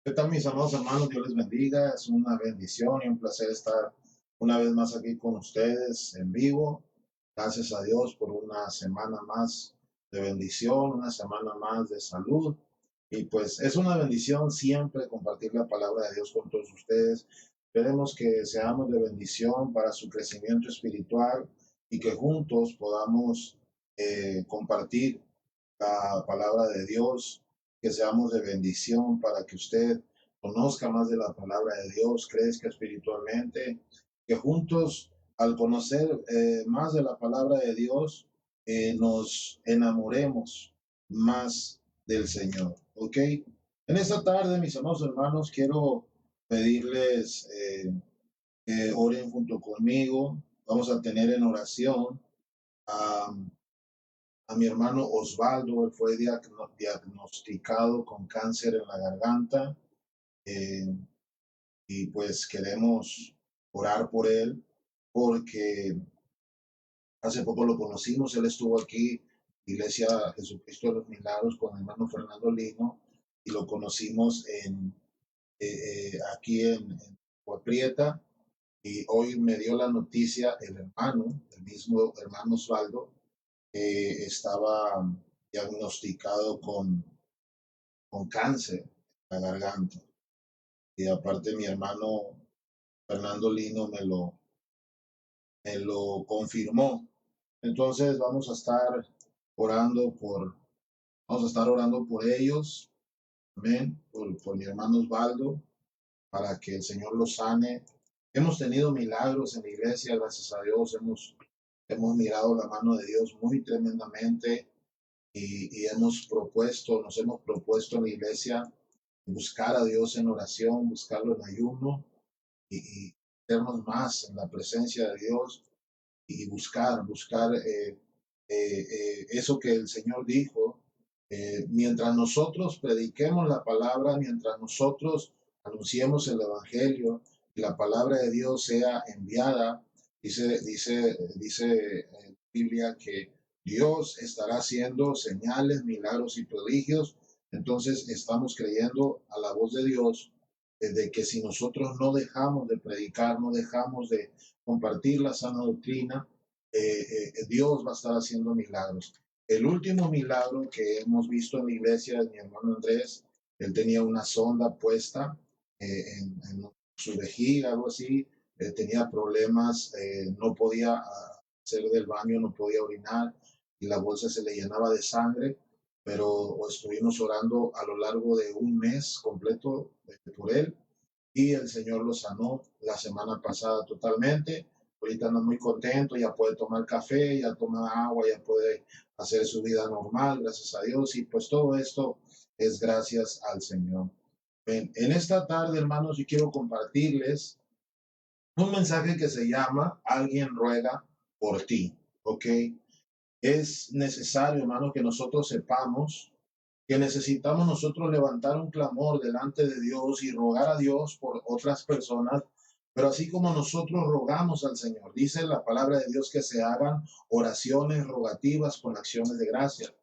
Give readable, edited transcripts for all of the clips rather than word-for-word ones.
¿Qué tal, mis amados hermanos? Dios les bendiga. Es una bendición y un placer estar una vez más aquí con ustedes en vivo. Gracias a Dios por una semana más de bendición, una semana más de salud. Y pues es una bendición siempre compartir la palabra de Dios con todos ustedes. Esperemos que seamos de bendición para su crecimiento espiritual y que juntos podamos compartir la palabra de Dios, que seamos de bendición para que usted conozca más de la palabra de Dios, crezca espiritualmente, que juntos al conocer más de la palabra de Dios, nos enamoremos más del Señor, ¿ok? En esta tarde, mis amados hermanos, quiero pedirles que oren junto conmigo. Vamos a tener en oración a mi hermano Osvaldo. Él fue diagnosticado con cáncer en la garganta, eh, y pues queremos orar por él porque hace poco lo conocimos. Él estuvo aquí, Iglesia Jesucristo de los Milagros, con el hermano Fernando Lino, y lo conocimos aquí en Prieta. Y hoy me dio la noticia el mismo hermano Osvaldo, estaba diagnosticado con cáncer en la garganta. Y aparte mi hermano Fernando Lino me lo confirmó. Entonces orando por, vamos a estar orando por ellos, amén, por mi hermano Osvaldo, para que el Señor los sane. Hemos tenido milagros en la iglesia, gracias a Dios, hemos mirado la mano de Dios muy tremendamente, y nos hemos propuesto en la iglesia buscar a Dios en oración, buscarlo en ayuno, y meternos más en la presencia de Dios y buscar eso que el Señor dijo. Mientras nosotros prediquemos la palabra, mientras nosotros anunciemos el Evangelio y la palabra de Dios sea enviada, dice Biblia que Dios estará haciendo señales, milagros y prodigios. Entonces estamos creyendo a la voz de Dios, de que si nosotros no dejamos de predicar, no dejamos de compartir la sana doctrina, Dios va a estar haciendo milagros. El último milagro que hemos visto en la iglesia de mi hermano Andrés, él tenía una sonda puesta en su vejiga, algo así. Tenía problemas, no podía hacer del baño, no podía orinar, y la bolsa se le llenaba de sangre, pero estuvimos orando a lo largo de un mes completo por él, y el Señor lo sanó la semana pasada totalmente. Ahorita anda muy contento, ya puede tomar café, ya toma agua, ya puede hacer su vida normal, gracias a Dios. Y pues todo esto es gracias al Señor. En esta tarde, hermanos, yo quiero compartirles un mensaje que se llama Alguien ruega por ti, ¿ok? Es necesario, hermanos, que nosotros sepamos que necesitamos nosotros levantar un clamor delante de Dios y rogar a Dios por otras personas, pero así como nosotros rogamos al Señor, dice la palabra de Dios que se hagan oraciones rogativas con acciones de gracia.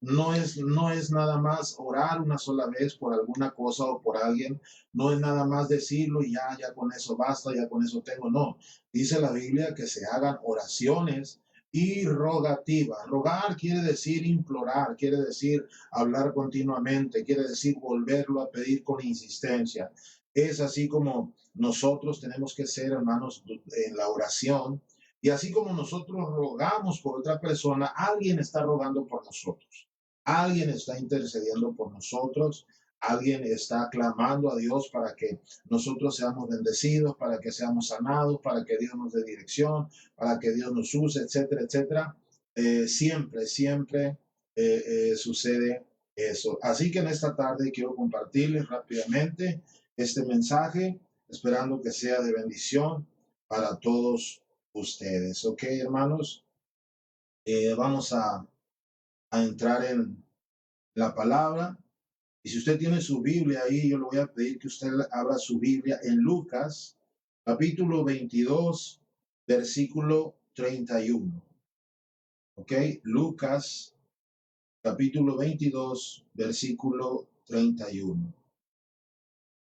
No es nada más orar una sola vez por alguna cosa o por alguien, no es nada más decirlo y ya con eso basta, ya con eso tengo, no. Dice la Biblia que se hagan oraciones y rogativas. Rogar quiere decir implorar, quiere decir hablar continuamente, quiere decir volverlo a pedir con insistencia. Es así como nosotros tenemos que ser, hermanos, en la oración. Y así como nosotros rogamos por otra persona, alguien está rogando por nosotros. Alguien está intercediendo por nosotros. Alguien está clamando a Dios para que nosotros seamos bendecidos, para que seamos sanados, para que Dios nos dé dirección, para que Dios nos use, etcétera, etcétera. Siempre sucede eso. Así que en esta tarde quiero compartirles rápidamente este mensaje, esperando que sea de bendición para todos ustedes. Ok, hermanos, vamos a entrar en la palabra. Y si usted tiene su Biblia ahí, yo le voy a pedir que usted abra su Biblia en Lucas, capítulo 22, versículo 31. ¿Ok? Lucas, capítulo 22, versículo 31.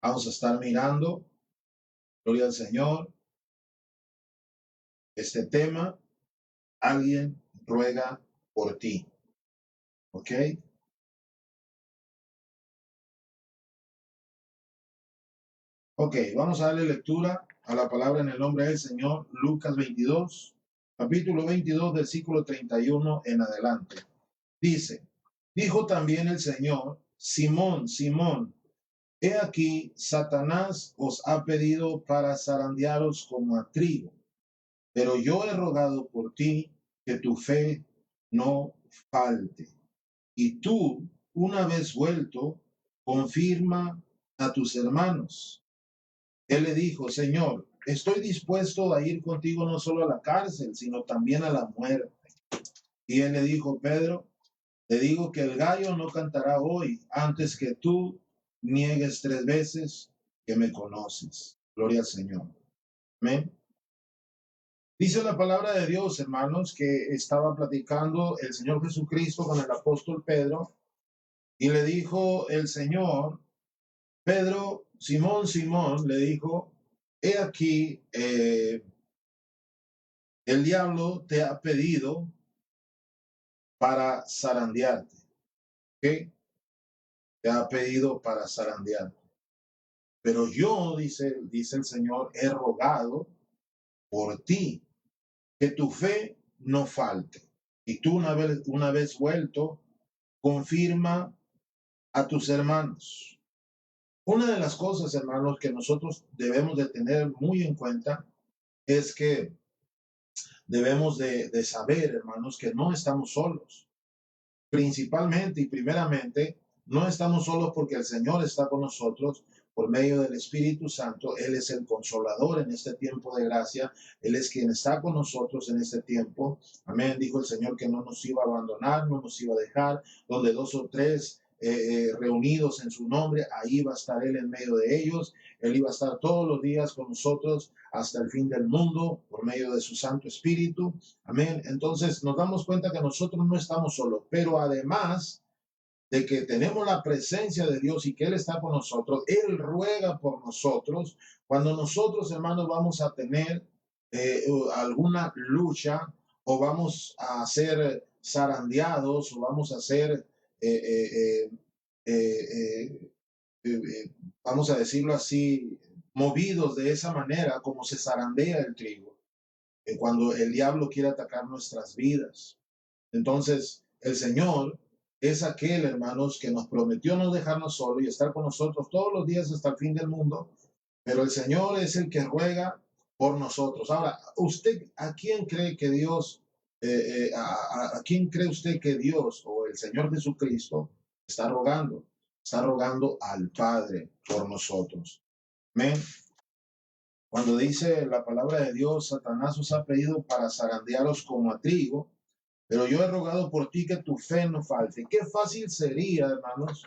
Vamos a estar mirando, gloria al Señor, este tema. Alguien ruega por ti. ¿Ok? Ok, vamos a darle lectura a la palabra en el nombre del Señor. Lucas 22, capítulo 22, versículo 31 en adelante. Dice, dijo también el Señor, Simón, Simón, he aquí, Satanás os ha pedido para zarandearos como a trigo, pero yo he rogado por ti que tu fe no falte. Y tú, una vez vuelto, confirma a tus hermanos. Él le dijo, Señor, estoy dispuesto a ir contigo no solo a la cárcel, sino también a la muerte. Y él le dijo, Pedro, te digo que el gallo no cantará hoy antes que tú niegues 3 veces que me conoces. Gloria al Señor. Amén. Dice la palabra de Dios, hermanos, que estaba platicando el Señor Jesucristo con el apóstol Pedro y le dijo el Señor, Pedro, Simón, Simón, le dijo, he aquí, el diablo te ha pedido para zarandearte. ¿Ok? Te ha pedido para zarandearte. Pero yo, dice el Señor, he rogado por ti, que tu fe no falte. Y tú una vez vuelto, confirma a tus hermanos. Una de las cosas, hermanos, que nosotros debemos de tener muy en cuenta es que debemos de saber, hermanos, que no estamos solos. Principalmente y primeramente, no estamos solos porque el Señor está con nosotros por medio del Espíritu Santo. Él es el consolador en este tiempo de gracia. Él es quien está con nosotros en este tiempo. Amén. Dijo el Señor que no nos iba a abandonar, no nos iba a dejar. Donde 2 o 3 reunidos en su nombre, ahí va a estar Él en medio de ellos. Él iba a estar todos los días con nosotros hasta el fin del mundo por medio de su Santo Espíritu. Amén. Entonces nos damos cuenta que nosotros no estamos solos, pero además de que tenemos la presencia de Dios y que Él está con nosotros, Él ruega por nosotros. Cuando nosotros, hermanos, vamos a tener alguna lucha o vamos a ser zarandeados o vamos a ser, eh, eh, eh, vamos a decirlo así, movidos de esa manera como se zarandea el trigo, cuando el diablo quiere atacar nuestras vidas. Entonces, el Señor es aquel, hermanos, que nos prometió no dejarnos solos y estar con nosotros todos los días hasta el fin del mundo, pero el Señor es el que ruega por nosotros. Ahora, ¿usted a quién cree que Dios, a quién cree usted que Dios o el Señor Jesucristo está rogando? Está rogando al Padre por nosotros. Amén. Cuando dice la palabra de Dios, Satanás os ha pedido para zarandearos como a trigo, pero yo he rogado por ti que tu fe no falte. Qué fácil sería, hermanos,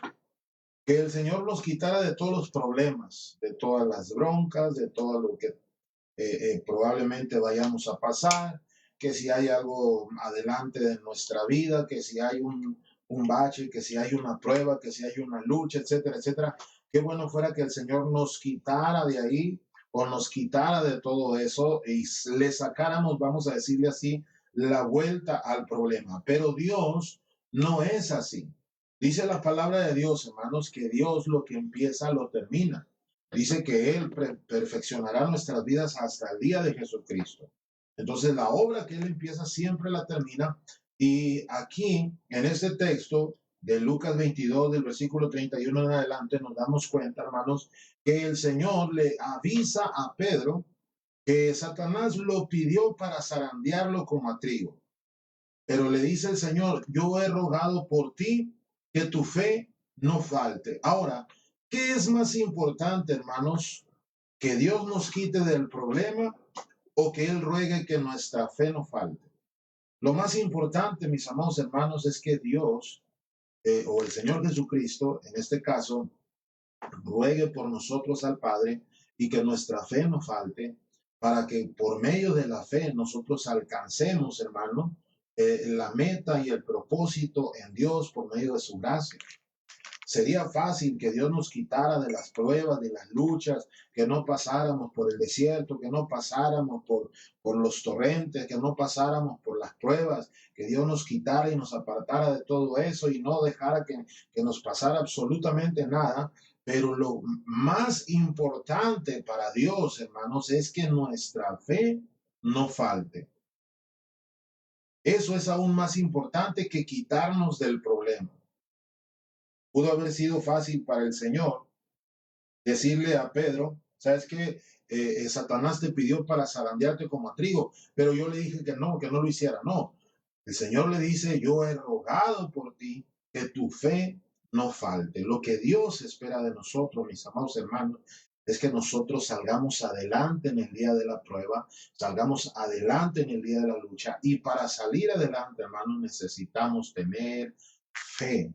que el Señor nos quitara de todos los problemas, de todas las broncas, de todo lo que probablemente vayamos a pasar, que si hay algo adelante de nuestra vida, que si hay un bache, que si hay una prueba, que si hay una lucha, etcétera, etcétera. Qué bueno fuera que el Señor nos quitara de ahí o nos quitara de todo eso y le sacáramos, vamos a decirle así, la vuelta al problema. Pero Dios no es así. Dice la palabra de Dios, hermanos, que Dios lo que empieza lo termina. Dice que Él perfeccionará nuestras vidas hasta el día de Jesucristo. Entonces, la obra que Él empieza siempre la termina. Y aquí, en este texto de Lucas 22, del versículo 31 en adelante, nos damos cuenta, hermanos, que el Señor le avisa a Pedro que Satanás lo pidió para zarandearlo como a trigo. Pero le dice el Señor, yo he rogado por ti que tu fe no falte. Ahora, ¿qué es más importante, hermanos? ¿Que Dios nos quite del problema o que Él ruegue que nuestra fe no falte? Lo más importante, mis amados hermanos, es que Dios o el Señor Jesucristo, en este caso, ruegue por nosotros al Padre y que nuestra fe no falte, para que por medio de la fe nosotros alcancemos, hermano, la meta y el propósito en Dios por medio de su gracia. Sería fácil que Dios nos quitara de las pruebas, de las luchas, que no pasáramos por el desierto, que no pasáramos por los torrentes, que no pasáramos por las pruebas, que Dios nos quitara y nos apartara de todo eso y no dejara que nos pasara absolutamente nada. Pero lo más importante para Dios, hermanos, es que nuestra fe no falte. Eso es aún más importante que quitarnos del problema. Pudo haber sido fácil para el Señor decirle a Pedro, ¿sabes qué? Satanás te pidió para zarandearte como a trigo, pero yo le dije que no lo hiciera. No, el Señor le dice, yo he rogado por ti que tu fe no falte. Lo que Dios espera de nosotros, mis amados hermanos, es que nosotros salgamos adelante en el día de la prueba, salgamos adelante en el día de la lucha. Y para salir adelante, hermanos, necesitamos tener fe.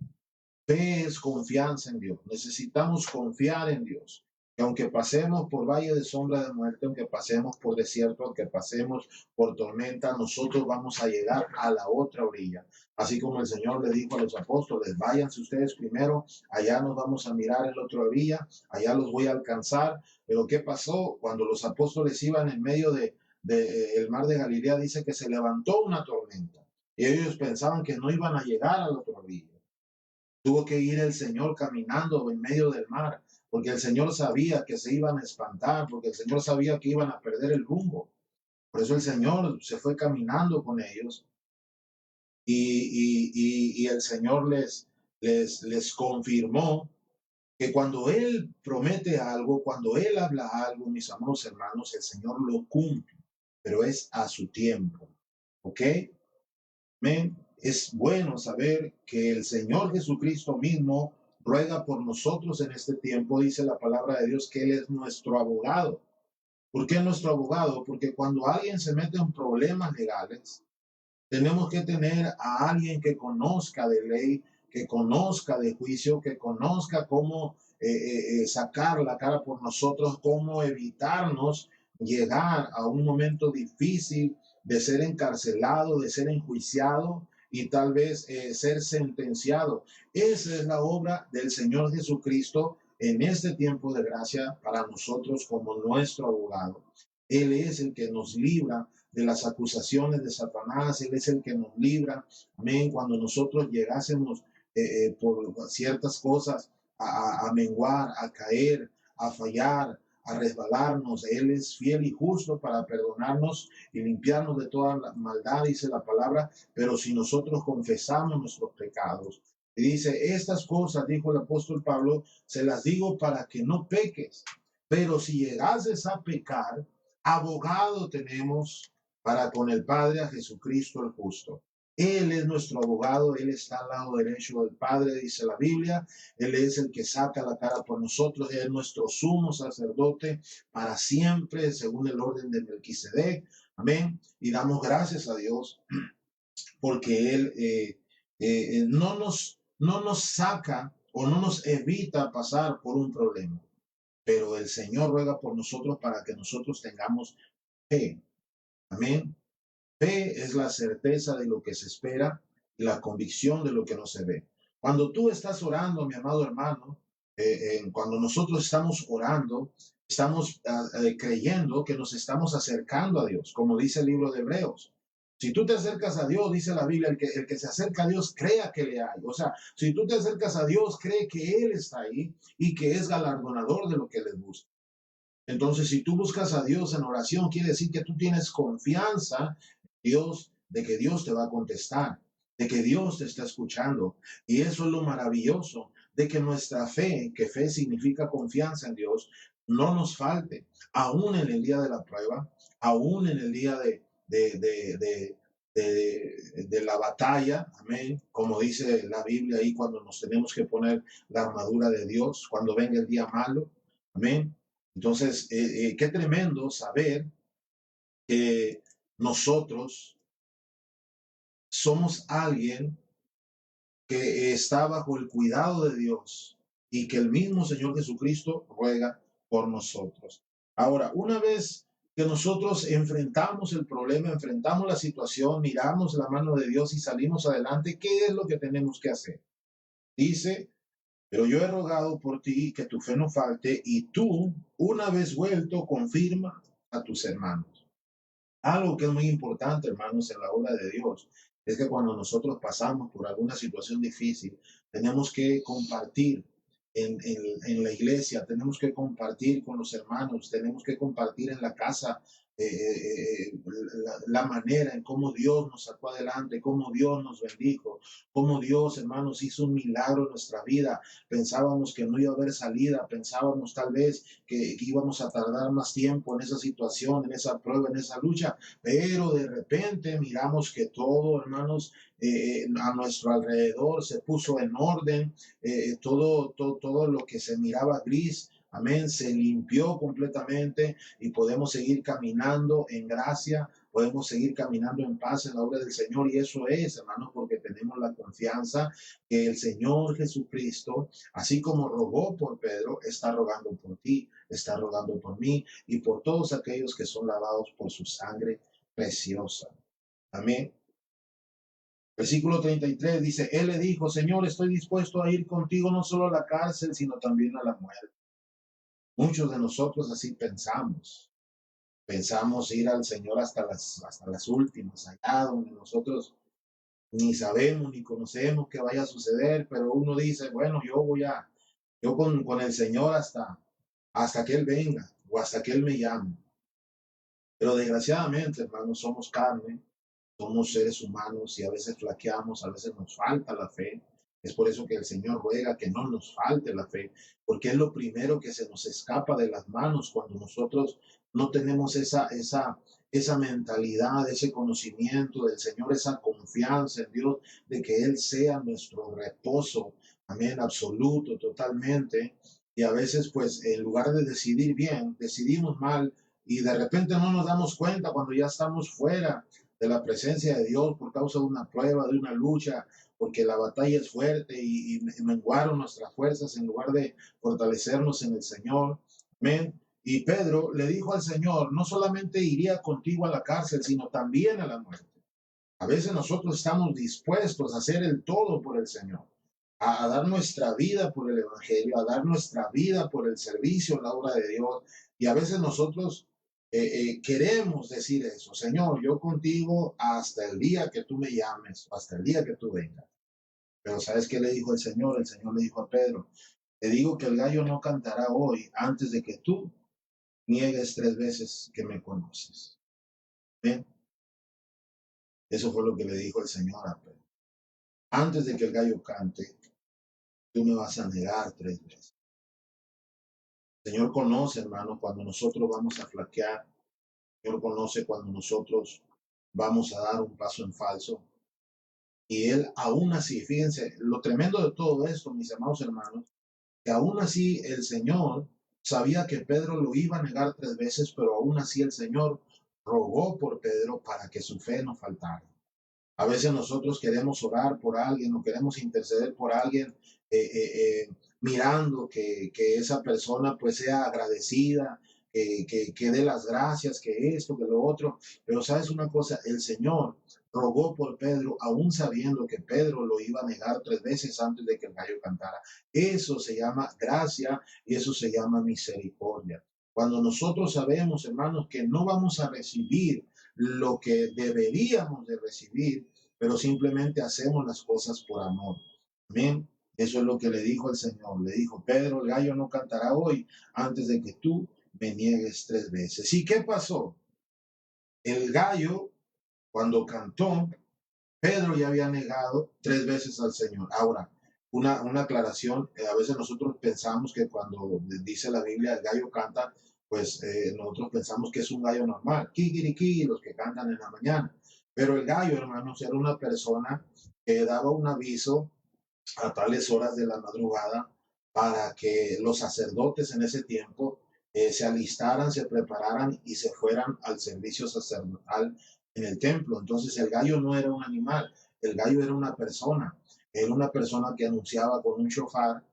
Fe es confianza en Dios. Necesitamos confiar en Dios. Que aunque pasemos por valle de sombra de muerte, aunque pasemos por desierto, aunque pasemos por tormenta, nosotros vamos a llegar a la otra orilla. Así como el Señor le dijo a los apóstoles, váyanse ustedes primero, allá nos vamos a mirar en la otra orilla, allá los voy a alcanzar. Pero ¿qué pasó? Cuando los apóstoles iban en medio el mar de Galilea, dice que se levantó una tormenta. Y ellos pensaban que no iban a llegar a la otra orilla. Tuvo que ir el Señor caminando en medio del mar, porque el Señor sabía que se iban a espantar, porque el Señor sabía que iban a perder el rumbo. Por eso el Señor se fue caminando con ellos y el Señor les confirmó que cuando Él promete algo, cuando Él habla algo, mis amados hermanos, el Señor lo cumple, pero es a su tiempo. ¿Ok? Amén. Es bueno saber que el Señor Jesucristo mismo ruega por nosotros en este tiempo. Dice la palabra de Dios que Él es nuestro abogado. ¿Por qué nuestro abogado? Porque cuando alguien se mete en problemas legales, tenemos que tener a alguien que conozca de ley, que conozca de juicio, que conozca cómo sacar la cara por nosotros, cómo evitarnos llegar a un momento difícil de ser encarcelado, de ser enjuiciado y tal vez ser sentenciado. Esa es la obra del Señor Jesucristo en este tiempo de gracia para nosotros como nuestro abogado. Él es el que nos libra de las acusaciones de Satanás. Él es el que nos libra, amén, cuando nosotros llegásemos por ciertas cosas a menguar, a caer, a fallar, a resbalarnos. Él es fiel y justo para perdonarnos y limpiarnos de toda la maldad, dice la palabra, pero si nosotros confesamos nuestros pecados. Y dice, estas cosas, dijo el apóstol Pablo, se las digo para que no peques, pero si llegases a pecar, abogado tenemos para con el Padre a Jesucristo el justo. Él es nuestro abogado, Él está al lado derecho del Padre, dice la Biblia. Él es el que saca la cara por nosotros, Él es nuestro sumo sacerdote para siempre, según el orden de Melquisedec. Amén. Y damos gracias a Dios porque Él no nos saca o no nos evita pasar por un problema. Pero el Señor ruega por nosotros para que nosotros tengamos fe. Amén. Fe es la certeza de lo que se espera y la convicción de lo que no se ve. Cuando tú estás orando, mi amado hermano, cuando nosotros estamos orando, estamos creyendo que nos estamos acercando a Dios, como dice el libro de Hebreos. Si tú te acercas a Dios, dice la Biblia, el que se acerca a Dios crea que le hay. O sea, si tú te acercas a Dios, cree que Él está ahí y que es galardonador de lo que le gusta. Entonces, si tú buscas a Dios en oración, quiere decir que tú tienes confianza en Dios, de que Dios te va a contestar, de que Dios te está escuchando. Y eso es lo maravilloso, de que nuestra fe, que fe significa confianza en Dios, no nos falte, aún en el día de la prueba, aún en el día de la batalla, amén, como dice la Biblia ahí cuando nos tenemos que poner la armadura de Dios, cuando venga el día malo, amén. Entonces, qué tremendo saber que nosotros somos alguien que está bajo el cuidado de Dios y que el mismo Señor Jesucristo ruega por nosotros. Ahora, una vez que nosotros enfrentamos el problema, enfrentamos la situación, miramos la mano de Dios y salimos adelante, ¿qué es lo que tenemos que hacer? Dice Pero yo he rogado por ti que tu fe no falte y tú, una vez vuelto, confirma a tus hermanos. Algo que es muy importante, hermanos, en la obra de Dios, es que cuando nosotros pasamos por alguna situación difícil, tenemos que compartir en la iglesia, tenemos que compartir con los hermanos, tenemos que compartir en la casa la manera en cómo Dios nos sacó adelante, cómo Dios nos bendijo, cómo Dios, hermanos, hizo un milagro en nuestra vida. Pensábamos que no iba a haber salida, pensábamos tal vez que íbamos a tardar más tiempo en esa situación, en esa prueba, en esa lucha, pero de repente miramos que todo, hermanos, a nuestro alrededor se puso en orden, todo lo que se miraba gris, amén, se limpió completamente y podemos seguir caminando en gracia, podemos seguir caminando en paz en la obra del Señor. Y eso es, hermanos, porque tenemos la confianza que el Señor Jesucristo, así como rogó por Pedro, está rogando por ti, está rogando por mí y por todos aquellos que son lavados por su sangre preciosa. Amén. Versículo 33 dice, él le dijo, Señor, estoy dispuesto a ir contigo no solo a la cárcel, sino también a la muerte. Muchos de nosotros así pensamos. Pensamos ir al Señor hasta las últimas, allá donde nosotros ni sabemos ni conocemos qué vaya a suceder, pero uno dice, bueno, yo con el Señor hasta que Él venga o hasta que Él me llame. Pero desgraciadamente, hermanos, somos carne, somos seres humanos y a veces flaqueamos, a veces nos falta la fe. Es por eso que el Señor ruega que no nos falte la fe, porque es lo primero que se nos escapa de las manos cuando nosotros no tenemos esa mentalidad, ese conocimiento del Señor, esa confianza en Dios, de que Él sea nuestro reposo, amén, absoluto, totalmente. Y a veces, pues, en lugar de decidir bien, decidimos mal y de repente no nos damos cuenta cuando ya estamos fuera de la presencia de Dios por causa de una prueba, de una lucha, porque la batalla es fuerte y menguaron nuestras fuerzas en lugar de fortalecernos en el Señor. Amén. Y Pedro le dijo al Señor, no solamente iría contigo a la cárcel, sino también a la muerte. A veces nosotros estamos dispuestos a hacer el todo por el Señor, a dar nuestra vida por el Evangelio, a dar nuestra vida por el servicio en la obra de Dios. Y a veces nosotros queremos decir eso, Señor, yo contigo hasta el día que tú me llames, hasta el día que tú vengas. Pero ¿sabes qué le dijo el Señor? El Señor le dijo a Pedro, te digo que el gallo no cantará hoy antes de que tú niegues 3 veces que me conoces. ¿Ven? Eso fue lo que le dijo el Señor a Pedro. Antes de que el gallo cante, tú me vas a negar 3 veces. El Señor conoce, hermano, cuando nosotros vamos a flaquear. El Señor conoce cuando nosotros vamos a dar un paso en falso. Y Él aún así, fíjense, lo tremendo de todo esto, mis amados hermanos, que aún así el Señor sabía que Pedro lo iba a negar 3 veces, pero aún así el Señor rogó por Pedro para que su fe no faltara. A veces nosotros queremos orar por alguien o queremos interceder por alguien mirando que esa persona pues sea agradecida, que dé las gracias, que esto, que lo otro. Pero sabes una cosa, el Señor rogó por Pedro, aún sabiendo que Pedro lo iba a negar 3 veces antes de que el gallo cantara. Eso se llama gracia y eso se llama misericordia. Cuando nosotros sabemos, hermanos, que no vamos a recibir lo que deberíamos de recibir, pero simplemente hacemos las cosas por amor. Amén. Eso es lo que le dijo el Señor. Le dijo, Pedro, el gallo no cantará hoy antes de que tú me niegues 3 veces. ¿Y qué pasó? El gallo, cuando cantó, Pedro ya había negado 3 veces al Señor. Ahora, una aclaración, a veces nosotros pensamos que cuando dice la Biblia el gallo canta, pues nosotros pensamos que es un gallo normal, kikiriki, los que cantan en la mañana. Pero el gallo, hermanos, era una persona que daba un aviso a tales horas de la madrugada para que los sacerdotes en ese tiempo se alistaran, se prepararan y se fueran al servicio sacerdotal en el templo. Entonces el gallo no era un animal, el gallo era una persona que anunciaba con un shofar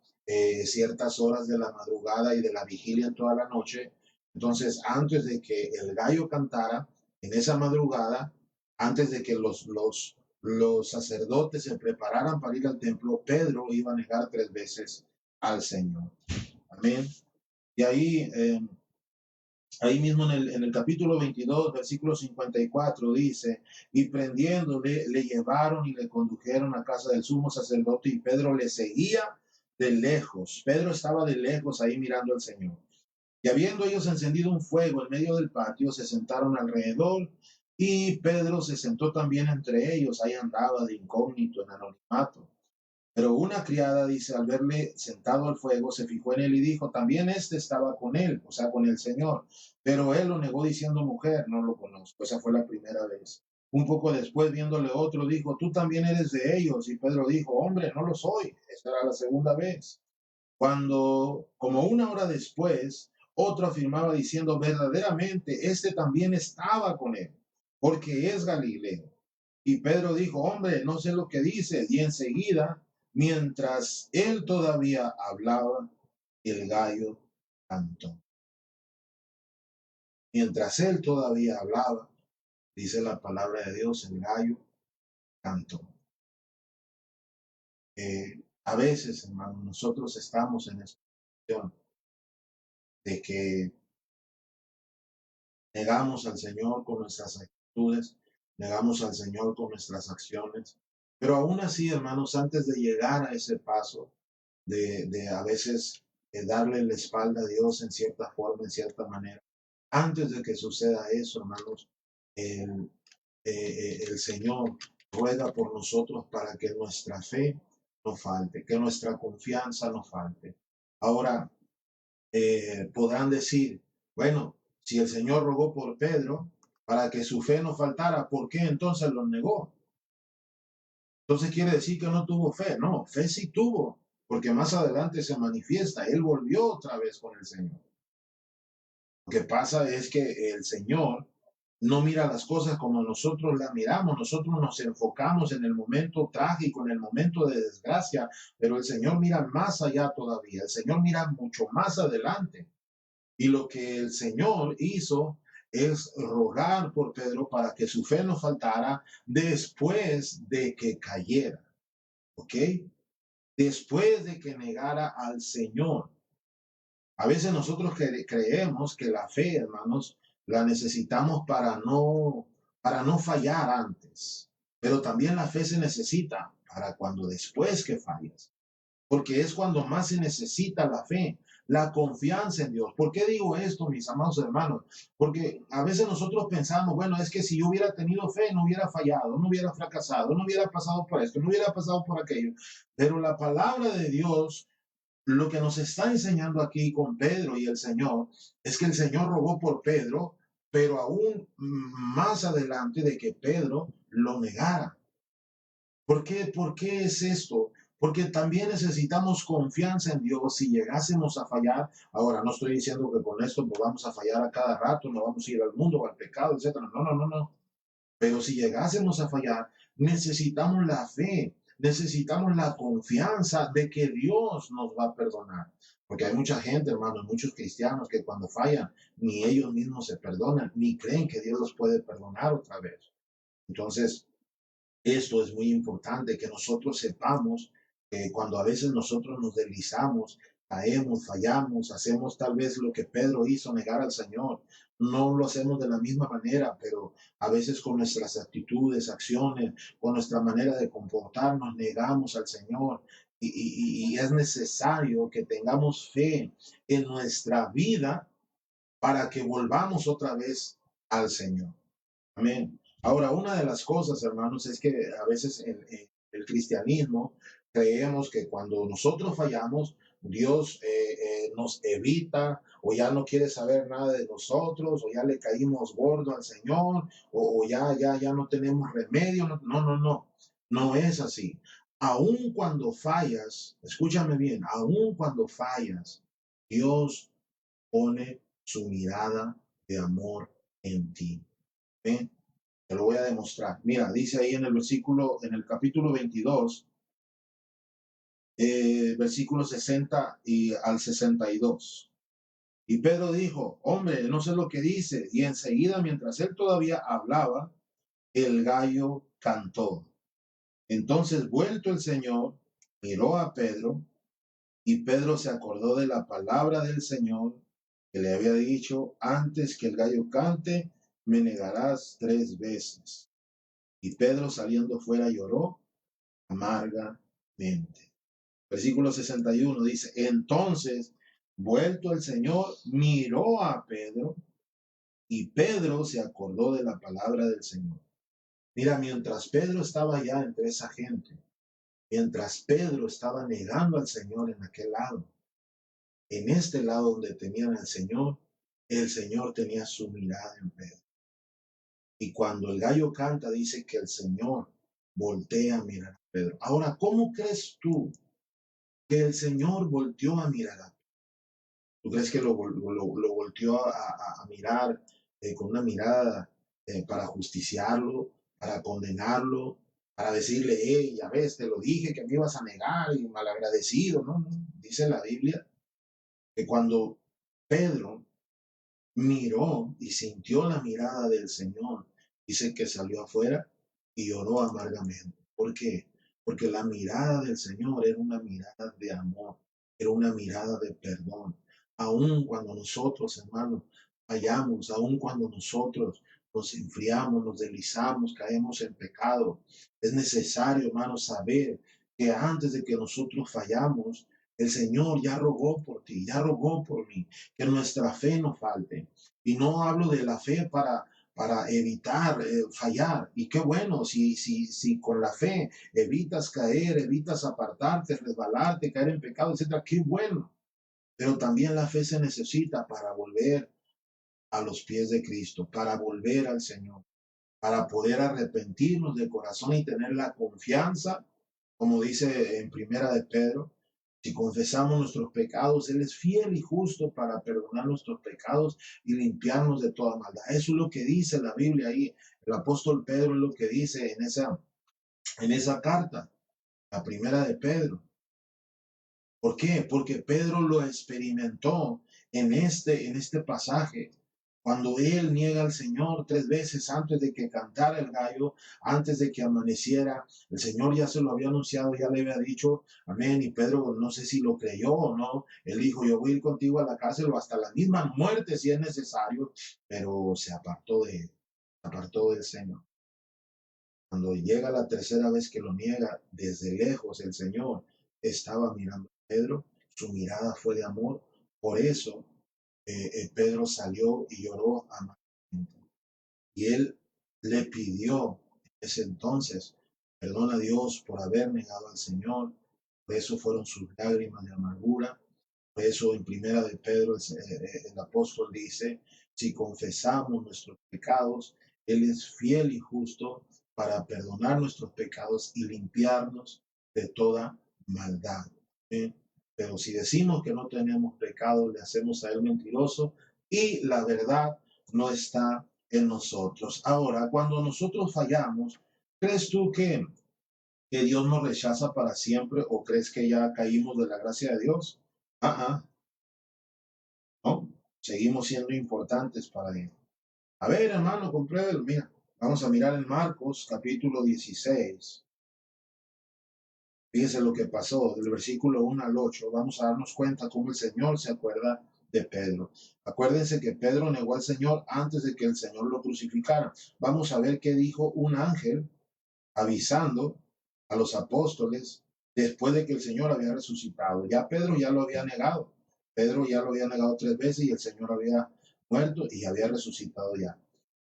ciertas horas de la madrugada y de la vigilia en toda la noche. Entonces, antes de que el gallo cantara en esa madrugada, antes de que los sacerdotes se prepararan para ir al templo, Pedro iba a negar 3 veces al Señor. Amén. Y ahí mismo en el capítulo 22, versículo 54, dice, y prendiéndole, le llevaron y le condujeron a casa del sumo sacerdote, y Pedro le seguía de lejos. Pedro estaba de lejos ahí mirando al Señor. Y habiendo ellos encendido un fuego en medio del patio, se sentaron alrededor, y Pedro se sentó también entre ellos. Ahí andaba de incógnito en anonimato. Pero una criada, dice, al verle sentado al fuego, se fijó en él y dijo, también este estaba con él, o sea, con el Señor. Pero él lo negó diciendo, mujer, no lo conozco. Esa fue la primera vez. Un poco después, viéndole otro, dijo, tú también eres de ellos. Y Pedro dijo, hombre, no lo soy. Esta era la segunda vez. Cuando, como una hora después, otro afirmaba diciendo, verdaderamente, este también estaba con él, porque es Galileo. Y Pedro dijo, hombre, no sé lo que dices. Y enseguida, mientras él todavía hablaba, el gallo cantó. Mientras él todavía hablaba, dice la palabra de Dios, el gallo cantó. A veces, hermanos, nosotros estamos en esta situación de que negamos al Señor con nuestras actitudes, negamos al Señor con nuestras acciones. Pero aún así, hermanos, antes de llegar a ese paso, de a veces darle la espalda a Dios en cierta forma, en cierta manera, antes de que suceda eso, hermanos, el, el Señor ruega por nosotros para que nuestra fe no falte, que nuestra confianza no falte. Ahora, podrán decir, bueno, si el Señor rogó por Pedro para que su fe no faltara, ¿por qué entonces lo negó? Entonces quiere decir que no tuvo fe. No, fe sí tuvo, porque más adelante se manifiesta. Él volvió otra vez con el Señor. Lo que pasa es que el Señor no mira las cosas como nosotros las miramos. Nosotros nos enfocamos en el momento trágico, en el momento de desgracia, pero el Señor mira más allá todavía. El Señor mira mucho más adelante. Y lo que el Señor hizo es rogar por Pedro para que su fe no faltara después de que cayera. ¿Ok? Después de que negara al Señor. A veces nosotros creemos que la fe, hermanos, la necesitamos para no fallar antes. Pero también la fe se necesita para cuando después que fallas. Porque es cuando más se necesita la fe, la confianza en Dios. ¿Por qué digo esto, mis amados hermanos? Porque a veces nosotros pensamos, bueno, es que si yo hubiera tenido fe, no hubiera fallado, no hubiera fracasado, no hubiera pasado por esto, no hubiera pasado por aquello. Pero la palabra de Dios, lo que nos está enseñando aquí con Pedro y el Señor, es que el Señor rogó por Pedro, pero aún más adelante de que Pedro lo negara. ¿Por qué? ¿Por qué es esto? Porque también necesitamos confianza en Dios si llegásemos a fallar. Ahora, no estoy diciendo que con esto nos vamos a fallar a cada rato, no vamos a ir al mundo o al pecado, etcétera. No, no, no, no. Pero si llegásemos a fallar, necesitamos la fe, necesitamos la confianza de que Dios nos va a perdonar. Porque hay mucha gente, hermanos, muchos cristianos que cuando fallan, ni ellos mismos se perdonan, ni creen que Dios los puede perdonar otra vez. Entonces, esto es muy importante, que nosotros sepamos que cuando a veces nosotros nos deslizamos, caemos, fallamos, hacemos tal vez lo que Pedro hizo, negar al Señor. No lo hacemos de la misma manera, pero a veces con nuestras actitudes, acciones, con nuestra manera de comportarnos, negamos al Señor. Y es necesario que tengamos fe en nuestra vida para que volvamos otra vez al Señor. Amén. Ahora, una de las cosas, hermanos, es que a veces en el cristianismo creemos que cuando nosotros fallamos, Dios nos evita o ya no quiere saber nada de nosotros o ya le caímos gordo al Señor o ya no tenemos remedio. No, no, no, no, no es así. Aun cuando fallas, escúchame bien, aun cuando fallas, Dios pone su mirada de amor en ti. ¿Ven? Te lo voy a demostrar. Mira, dice ahí en el versículo, en el capítulo 22, versículo 60 y al 62. Y Pedro dijo, hombre, no sé lo que dice. Y enseguida, mientras él todavía hablaba, el gallo cantó. Entonces, vuelto el Señor, miró a Pedro Y Pedro se acordó de la palabra del Señor que le había dicho: antes que el gallo cante, me negarás 3 veces. Y Pedro, saliendo fuera, lloró amargamente. Versículo 61 dice: entonces, vuelto el Señor, miró a Pedro, y Pedro se acordó de la palabra del Señor. Mira, mientras Pedro estaba allá entre esa gente, mientras Pedro estaba negando al Señor en aquel lado, en este lado donde tenían al Señor, el Señor tenía su mirada en Pedro. Y cuando el gallo canta, dice que el Señor voltea a mirar a Pedro. Ahora, ¿cómo crees tú que el Señor volteó a mirar a Pedro? ¿Tú crees que lo volteó a mirar con una mirada para justiciarlo, para condenarlo, para decirle: hey, ya ves, te lo dije que me ibas a negar y malagradecido? No, no. Dice la Biblia que cuando Pedro miró y sintió la mirada del Señor, dice que salió afuera y lloró amargamente. ¿Por qué? Porque la mirada del Señor era una mirada de amor, era una mirada de perdón. Aun cuando nosotros, hermanos, fallamos, aun cuando nosotros nos enfriamos, nos deslizamos, caemos en pecado, es necesario, hermanos, saber que antes de que nosotros fallamos, el Señor ya rogó por ti, ya rogó por mí, que nuestra fe no falte. Y no hablo de la fe para evitar fallar. Y qué bueno, si con la fe evitas caer, evitas apartarte, resbalarte, caer en pecado, etcétera, qué bueno. Pero también la fe se necesita para volver a los pies de Cristo, para volver al Señor, para poder arrepentirnos de corazón y tener la confianza, como dice en Primera de Pedro: si confesamos nuestros pecados, Él es fiel y justo para perdonar nuestros pecados y limpiarnos de toda maldad. Eso es lo que dice la Biblia ahí. El apóstol Pedro es lo que dice en esa carta, la Primera de Pedro. ¿Por qué? Porque Pedro lo experimentó en este pasaje. Cuando él niega al Señor 3 veces antes de que cantara el gallo, antes de que amaneciera, el Señor ya se lo había anunciado, ya le había dicho, amén. Y Pedro, no sé si lo creyó o no, él dijo: yo voy a ir contigo a la cárcel o hasta la misma muerte si es necesario, pero se apartó del Señor. Cuando llega la tercera vez que lo niega, desde lejos el Señor estaba mirando a Pedro, su mirada fue de amor. Por eso Pedro salió y lloró amargamente. Y él le pidió en ese entonces perdón a Dios por haber negado al Señor. Por eso fueron sus lágrimas de amargura. Por eso en Primera de Pedro el apóstol dice: si confesamos nuestros pecados, Él es fiel y justo para perdonar nuestros pecados y limpiarnos de toda maldad. ¿Sí? Pero si decimos que no tenemos pecado, le hacemos a Él mentiroso y la verdad no está en nosotros. Ahora, cuando nosotros fallamos, ¿crees tú que Dios nos rechaza para siempre, o crees que ya caímos de la gracia de Dios? ¿No? Seguimos siendo importantes para Él. A ver, hermano, compruébelo. Mira, vamos a mirar en Marcos capítulo 16. Fíjense lo que pasó del versículo 1 al 8. Vamos a darnos cuenta cómo el Señor se acuerda de Pedro. Acuérdense que Pedro negó al Señor antes de que el Señor lo crucificara. Vamos a ver qué dijo un ángel avisando a los apóstoles después de que el Señor había resucitado. Ya Pedro ya lo había negado. Pedro ya lo había negado 3 veces y el Señor había muerto y había resucitado ya.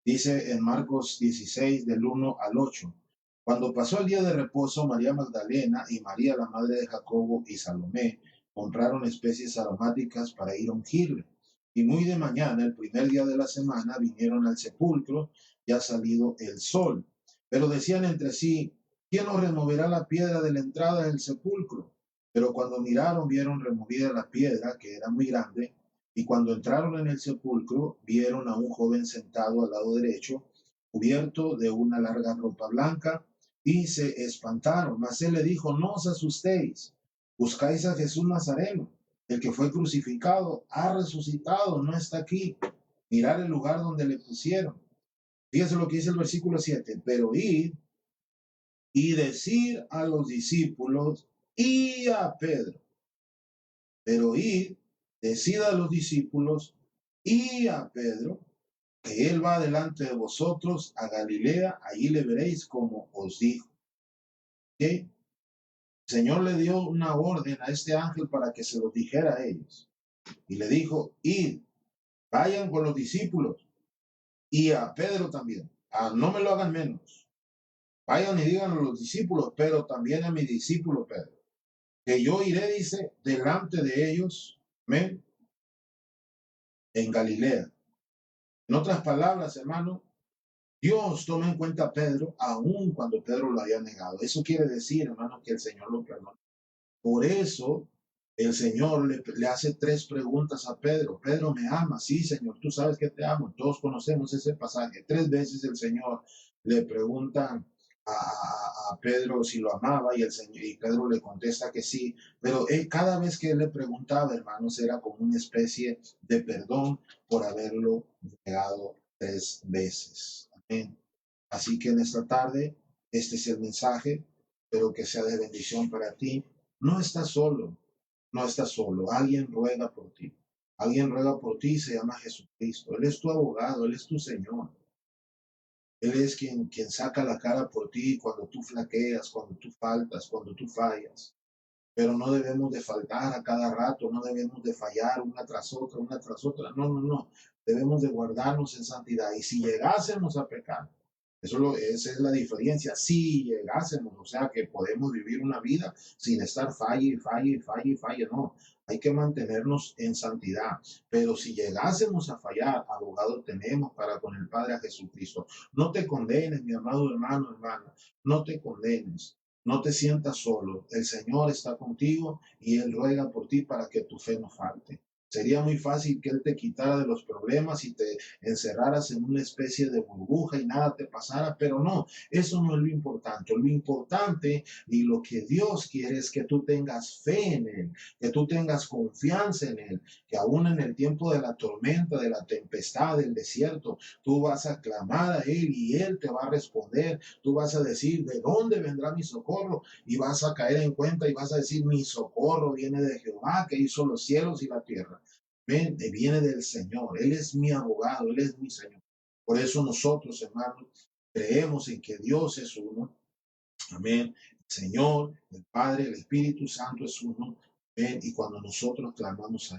Dice en Marcos 16, del 1 al 8. Cuando pasó el día de reposo, María Magdalena y María, la madre de Jacobo, y Salomé compraron especies aromáticas para ir a ungirle. Y muy de mañana, el primer día de la semana, vinieron al sepulcro, ya salido el sol. Pero decían entre sí: ¿quién nos removerá la piedra de la entrada del sepulcro? Pero cuando miraron, vieron removida la piedra, que era muy grande. Y cuando entraron en el sepulcro, vieron a un joven sentado al lado derecho, cubierto de una larga ropa blanca, y se espantaron. Mas él le dijo: no os asustéis, buscáis a Jesús Nazareno, el que fue crucificado, ha resucitado, no está aquí. Mirad el lugar donde le pusieron. Fíjense lo que dice el versículo 7. Pero id y decir a los discípulos y a Pedro Pero id, decida a los discípulos y a Pedro, que él va delante de vosotros a Galilea, allí le veréis como os dijo. ¿Okay? El Señor le dio una orden a este ángel para que se lo dijera a ellos. Y le dijo, id, vayan con los discípulos y a Pedro también. No me lo hagan menos. Vayan y digan a los discípulos, pero también a mi discípulo Pedro, que yo iré, dice, delante de ellos, ¿ven? En Galilea. En otras palabras, hermano, Dios toma en cuenta a Pedro aun cuando Pedro lo haya negado. Eso quiere decir, hermano, que el Señor lo perdona. Por eso el Señor le hace tres preguntas a Pedro. Pedro, ¿me amas? Sí, Señor, tú sabes que te amo. Todos conocemos ese pasaje. Tres veces el Señor le pregunta a Pedro si lo amaba y Pedro le contesta que sí. Pero cada vez que él le preguntaba, hermanos, era como una especie de perdón por haberlo negado tres veces. Amén. Así que en esta tarde, este es el mensaje. Espero que sea de bendición para ti. No estás solo, no estás solo. Alguien ruega por ti. Alguien ruega por ti y se llama Jesucristo. Él es tu abogado, Él es tu Señor. Él es quien saca la cara por ti cuando tú flaqueas, cuando tú faltas, cuando tú fallas. Pero no debemos de faltar a cada rato, no debemos de fallar una tras otra, una tras otra. No, no, no. Debemos de guardarnos en santidad. Y si llegásemos a pecar, esa es la diferencia. Si llegásemos, o sea, que podemos vivir una vida sin estar falle, falle, falle, falle, no. Hay que mantenernos en santidad. Pero si llegásemos a fallar, abogado tenemos para con el Padre a Jesucristo. No te condenes, mi amado hermano, hermana. No te condenes. No te sientas solo. El Señor está contigo y Él ruega por ti para que tu fe no falte. Sería muy fácil que Él te quitara de los problemas y te encerraras en una especie de burbuja y nada te pasara, pero no, eso no es lo importante. Lo importante y lo que Dios quiere es que tú tengas fe en Él, que tú tengas confianza en Él, que aún en el tiempo de la tormenta, de la tempestad, del desierto, tú vas a clamar a Él y Él te va a responder. Tú vas a decir, ¿de dónde vendrá mi socorro? Y vas a caer en cuenta y vas a decir, mi socorro viene de Jehová, que hizo los cielos y la tierra. Viene del Señor. Él es mi abogado, Él es mi Señor. Por eso nosotros, hermanos, creemos en que Dios es uno. Amén. El Señor, el Padre, el Espíritu Santo es uno. Amén. Y cuando nosotros clamamos a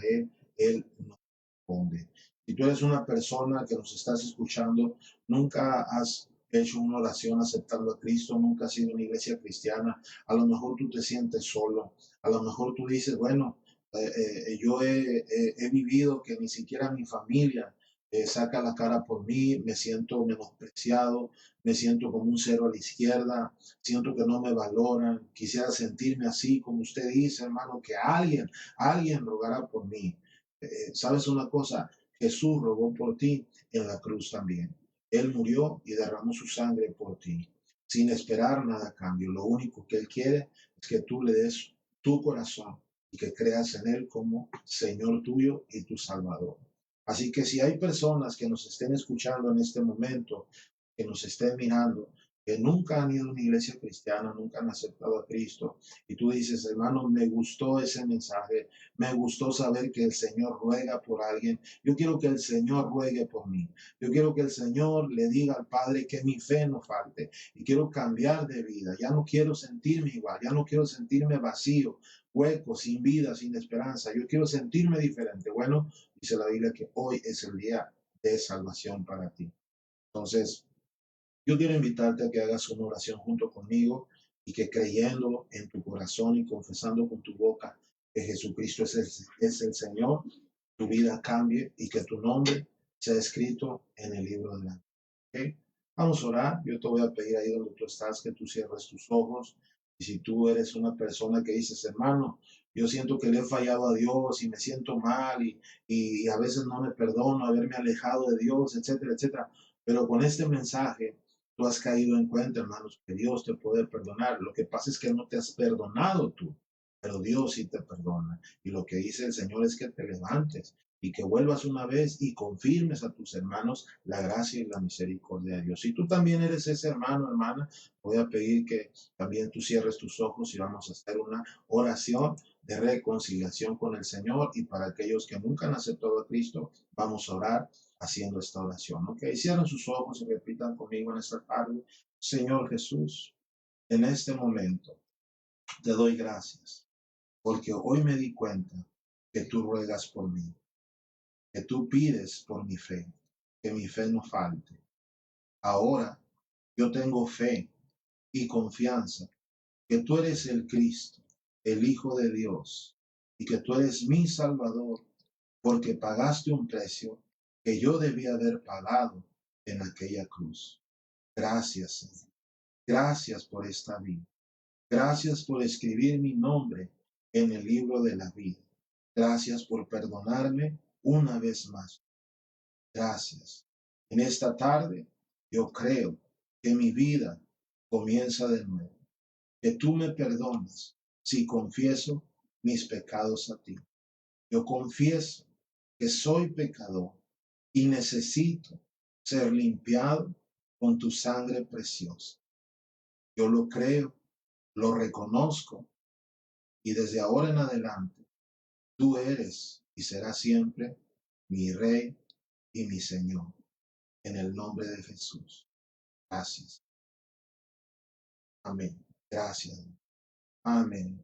Él nos responde. Si tú eres una persona que nos estás escuchando, nunca has hecho una oración aceptando a Cristo, nunca has sido una iglesia cristiana, a lo mejor tú te sientes solo, a lo mejor tú dices, bueno, yo he vivido que ni siquiera mi familia saca la cara por mí, me siento menospreciado, me siento como un cero a la izquierda, siento que no me valoran, quisiera sentirme así como usted dice, hermano, que alguien rogará por mí. ¿Sabes una cosa? Jesús rogó por ti en la cruz también. Él murió y derramó su sangre por ti, sin esperar nada a cambio. Lo único que Él quiere es que tú le des tu corazón y que creas en Él como Señor tuyo y tu Salvador. Así que si hay personas que nos estén escuchando en este momento, que nos estén mirando, que nunca han ido a una iglesia cristiana, nunca han aceptado a Cristo, y tú dices, hermano, me gustó ese mensaje, me gustó saber que el Señor ruega por alguien, yo quiero que el Señor ruegue por mí, yo quiero que el Señor le diga al Padre que mi fe no falte, y quiero cambiar de vida, ya no quiero sentirme igual, ya no quiero sentirme vacío, hueco, sin vida, sin esperanza, yo quiero sentirme diferente. Bueno, dice la Biblia que hoy es el día de salvación para ti. Entonces, yo quiero invitarte a que hagas una oración junto conmigo y que creyendo en tu corazón y confesando con tu boca que Jesucristo es el Señor, tu vida cambie y que tu nombre sea escrito en el libro de la vida. ¿Okay? Vamos a orar. Yo te voy a pedir ahí donde tú estás que tú cierres tus ojos. Y si tú eres una persona que dices, hermano, yo siento que le he fallado a Dios y me siento mal y a veces no me perdono haberme alejado de Dios, etcétera, etcétera. Pero con este mensaje tú has caído en cuenta, hermanos, que Dios te puede perdonar. Lo que pasa es que no te has perdonado tú, pero Dios sí te perdona. Y lo que dice el Señor es que te levantes y que vuelvas una vez y confirmes a tus hermanos la gracia y la misericordia de Dios. Si tú también eres ese hermano, hermana, voy a pedir que también tú cierres tus ojos y vamos a hacer una oración de reconciliación con el Señor. Y para aquellos que nunca han aceptado a Cristo, vamos a orar haciendo esta oración. Ok, cierren sus ojos y repitan conmigo en esta tarde. Señor Jesús, en este momento te doy gracias porque hoy me di cuenta que tú ruegas por mí, que tú pides por mi fe, que mi fe no falte. Ahora yo tengo fe y confianza que tú eres el Cristo, el Hijo de Dios, y que tú eres mi Salvador, porque pagaste un precio que yo debía haber pagado en aquella cruz. Gracias, Señor. Gracias por esta vida. Gracias por escribir mi nombre en el libro de la vida. Gracias por perdonarme una vez más. Gracias. En esta tarde yo creo que mi vida comienza de nuevo, que tú me perdonas si confieso mis pecados a ti. Yo confieso que soy pecador y necesito ser limpiado con tu sangre preciosa. Yo lo creo, lo reconozco y desde ahora en adelante tú eres y serás siempre mi Rey y mi Señor. En el nombre de Jesús. Gracias. Amén. Gracias. Amén.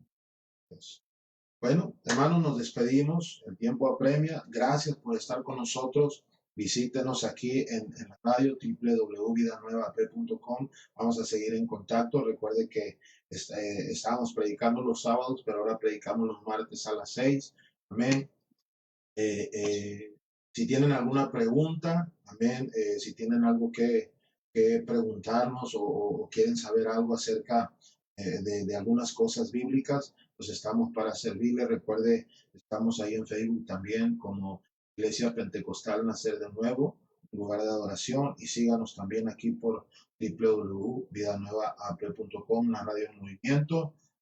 Bueno, hermanos, nos despedimos. El tiempo apremia. Gracias por estar con nosotros. Visítenos aquí en la radio www.vidanuevap.com. Vamos a seguir en contacto. Recuerde que estábamos predicando los sábados, pero ahora predicamos los martes a las 6. Amén. Si tienen alguna pregunta, amén, si tienen algo que preguntarnos o quieren saber algo acerca de algunas cosas bíblicas, pues estamos para servirles. Recuerde, estamos ahí en Facebook también como Iglesia Pentecostal Nacer de Nuevo, lugar de adoración, y síganos también aquí por www.vidanuevap.com, la radio en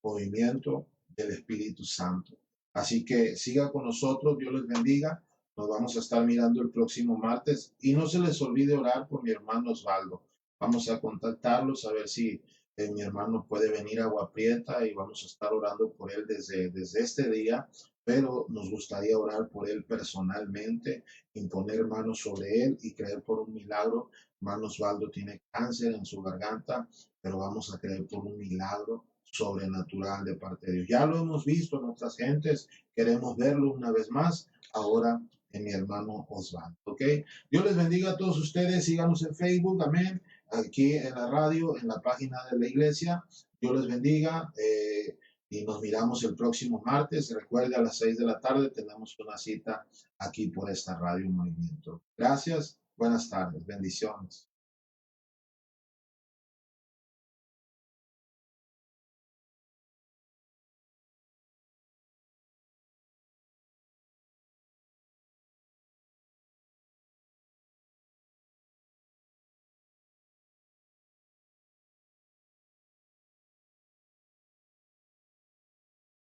movimiento del Espíritu Santo. Así que siga con nosotros, Dios les bendiga. Nos vamos a estar mirando el próximo martes y no se les olvide orar por mi hermano Osvaldo. Vamos a contactarlos a ver si mi hermano puede venir a Agua Prieta y vamos a estar orando por él desde este día, pero nos gustaría orar por él personalmente, imponer manos sobre él y creer por un milagro. Hermano Osvaldo tiene cáncer en su garganta, pero vamos a creer por un milagro sobrenatural de parte de Dios. Ya lo hemos visto en otras gentes, queremos verlo una vez más, ahora en mi hermano Osvaldo, ¿ok? Dios les bendiga a todos ustedes, síganos en Facebook, amén, aquí en la radio, en la página de la iglesia, Dios les bendiga, y nos miramos el próximo martes. Recuerde, a las 6 de la tarde tenemos una cita aquí por esta radio Movimiento. Gracias, buenas tardes, bendiciones.